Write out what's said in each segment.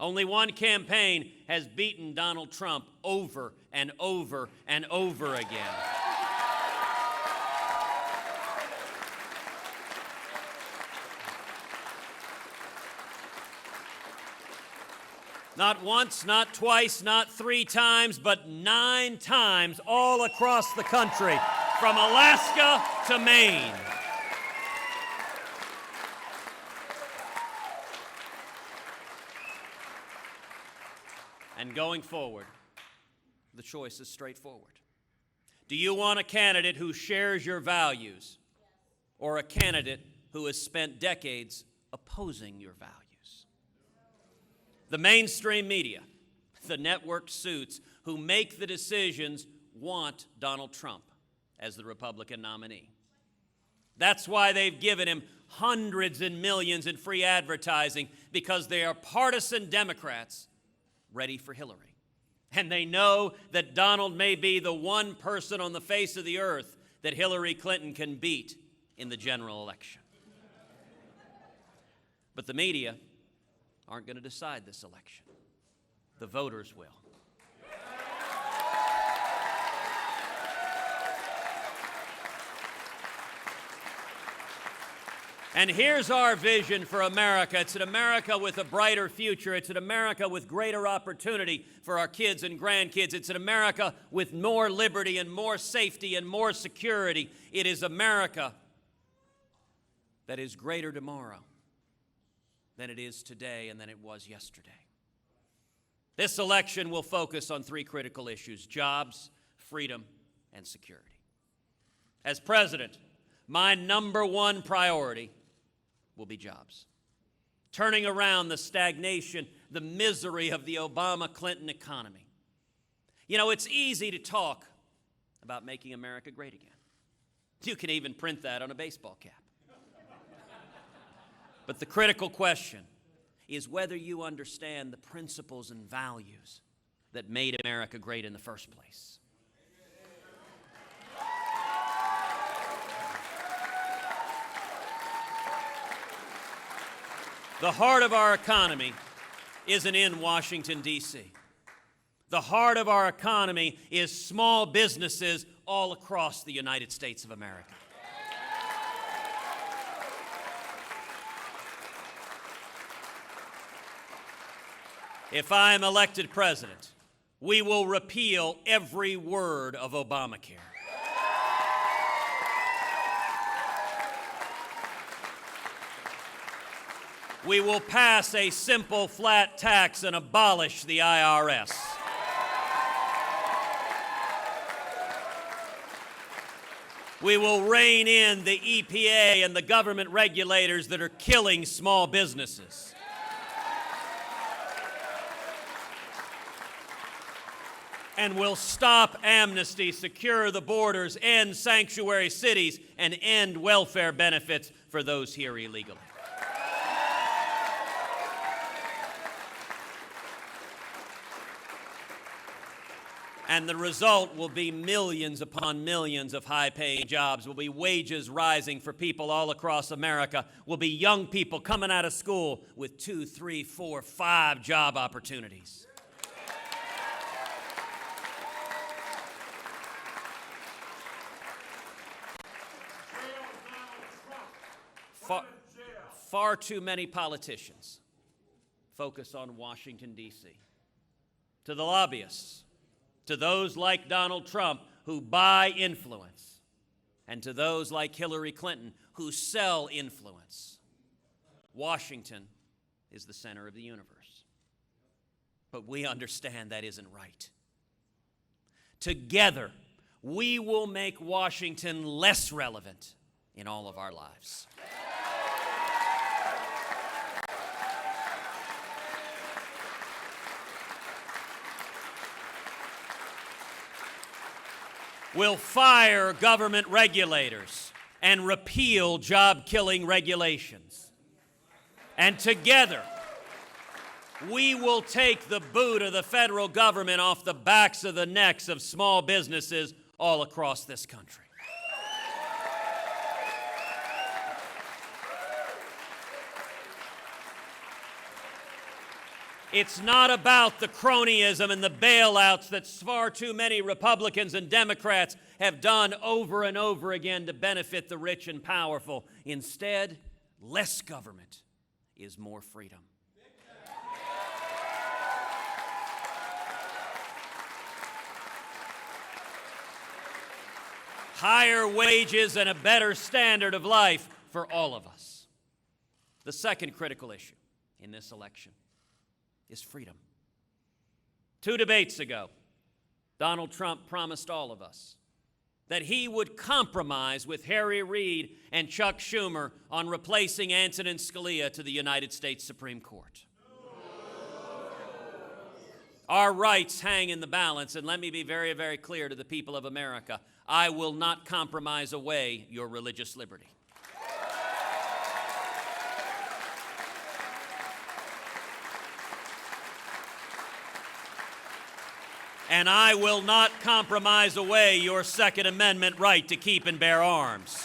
Only one campaign has beaten Donald Trump over and over and over again. Not once, not twice, not 3 times, but 9 times all across the country, from Alaska to Maine. And going forward, the choice is straightforward. Do you want a candidate who shares your values, or a candidate who has spent decades opposing your values? The mainstream media, the network suits who make the decisions, want Donald Trump as the Republican nominee. That's why they've given him hundreds and millions in free advertising, because they are partisan Democrats ready for Hillary. And they know that Donald may be the one person on the face of the earth that Hillary Clinton can beat in the general election. But the media aren't going to decide this election. The voters will. And here's our vision for America. It's an America with a brighter future. It's an America with greater opportunity for our kids and grandkids. It's an America with more liberty and more safety and more security. It is America that is greater tomorrow than it is today and than it was yesterday. This election will focus on 3 critical issues: jobs, freedom, and security. As president, my number 1 priority will be jobs. Turning around the stagnation, the misery of the Obama-Clinton economy. You know, it's easy to talk about making America great again. You can even print that on a baseball cap. But the critical question is whether you understand the principles and values that made America great in the first place. The heart of our economy isn't in Washington, D.C. The heart of our economy is small businesses all across the United States of America. If I am elected president, we will repeal every word of Obamacare. We will pass a simple flat tax and abolish the IRS. We will rein in the EPA and the government regulators that are killing small businesses. And we'll stop amnesty, secure the borders, end sanctuary cities, and end welfare benefits for those here illegally. And the result will be millions upon millions of high-paying jobs, will be wages rising for people all across America, will be young people coming out of school with 2, 3, 4, 5 job opportunities. Far too many politicians focus on Washington, D.C. To the lobbyists, to those like Donald Trump who buy influence, and to those like Hillary Clinton who sell influence, Washington is the center of the universe. But we understand that isn't right. Together, we will make Washington less relevant in all of our lives. We'll fire government regulators and repeal job-killing regulations. And together, we will take the boot of the federal government off the backs of the necks of small businesses all across this country. It's not about the cronyism and the bailouts that far too many Republicans and Democrats have done over and over again to benefit the rich and powerful. Instead, less government is more freedom. Higher wages and a better standard of life for all of us. The second critical issue in this election is freedom. 2 debates ago, Donald Trump promised all of us that he would compromise with Harry Reid and Chuck Schumer on replacing Antonin Scalia to the United States Supreme Court. Our rights hang in the balance, and let me be very, very clear to the people of America. I will not compromise away your religious liberty. And I will not compromise away your Second Amendment right to keep and bear arms.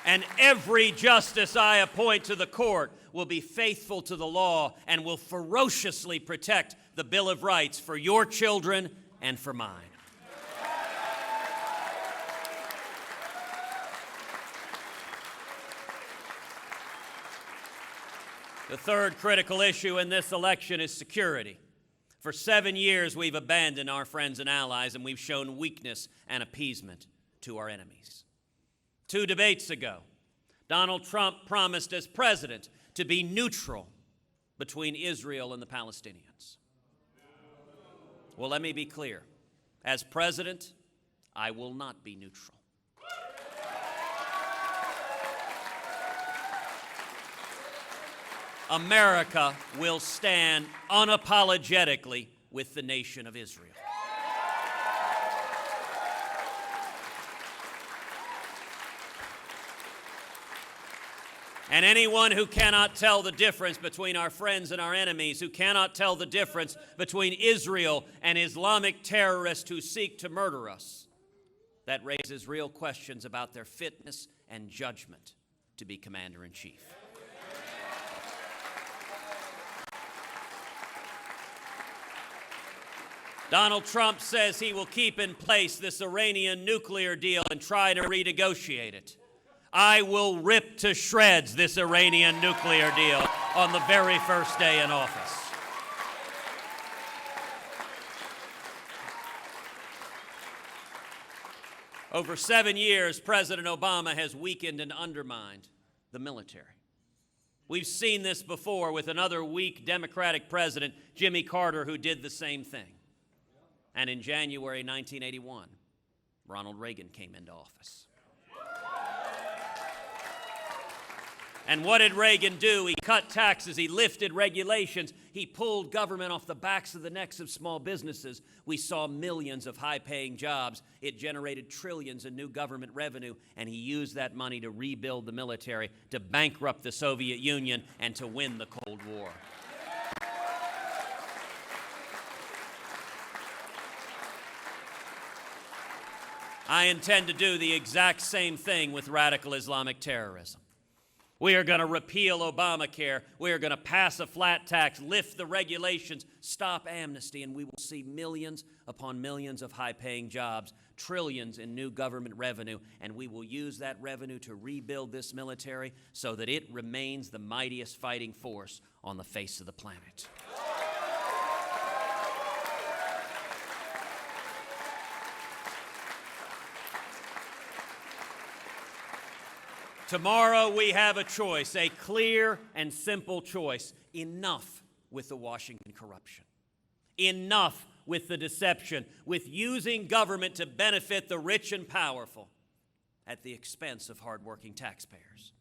And every justice I appoint to the court will be faithful to the law and will ferociously protect the Bill of Rights for your children and for mine. The third critical issue in this election is security. For 7 years, we've abandoned our friends and allies, and we've shown weakness and appeasement to our enemies. 2 debates ago, Donald Trump promised as president to be neutral between Israel and the Palestinians. Well, let me be clear. As president, I will not be neutral. America will stand unapologetically with the nation of Israel. And anyone who cannot tell the difference between our friends and our enemies, who cannot tell the difference between Israel and Islamic terrorists who seek to murder us, that raises real questions about their fitness and judgment to be commander-in-chief. Donald Trump says he will keep in place this Iranian nuclear deal and try to renegotiate it. I will rip to shreds this Iranian nuclear deal on the very first day in office. Over 7 years, President Obama has weakened and undermined the military. We've seen this before with another weak Democratic president, Jimmy Carter, who did the same thing. And in January 1981, Ronald Reagan came into office. And what did Reagan do? He cut taxes, he lifted regulations, he pulled government off the backs of the necks of small businesses. We saw millions of high-paying jobs. It generated trillions in new government revenue, and he used that money to rebuild the military, to bankrupt the Soviet Union, and to win the Cold War. I intend to do the exact same thing with radical Islamic terrorism. We are going to repeal Obamacare. We are going to pass a flat tax, lift the regulations, stop amnesty, and we will see millions upon millions of high-paying jobs, trillions in new government revenue, and we will use that revenue to rebuild this military so that it remains the mightiest fighting force on the face of the planet. Tomorrow we have a choice, a clear and simple choice. Enough with the Washington corruption. Enough with the deception, with using government to benefit the rich and powerful at the expense of hardworking taxpayers.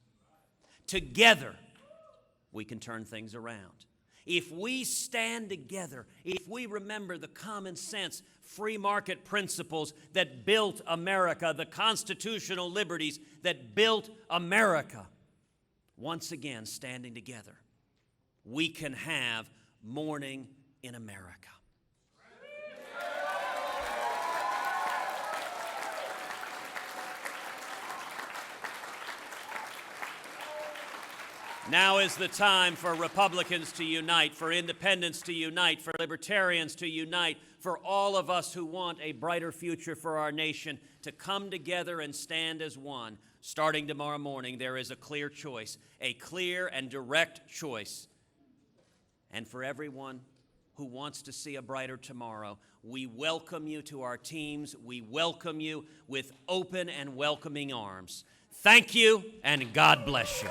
Together, we can turn things around. If we stand together, if we remember the common sense, free market principles that built America, the constitutional liberties that built America, once again standing together, we can have morning in America. Now is the time for Republicans to unite, for independents to unite, for libertarians to unite, for all of us who want a brighter future for our nation to come together and stand as one. Starting tomorrow morning, there is a clear choice, a clear and direct choice. And for everyone who wants to see a brighter tomorrow, we welcome you to our teams. We welcome you with open and welcoming arms. Thank you, and God bless you.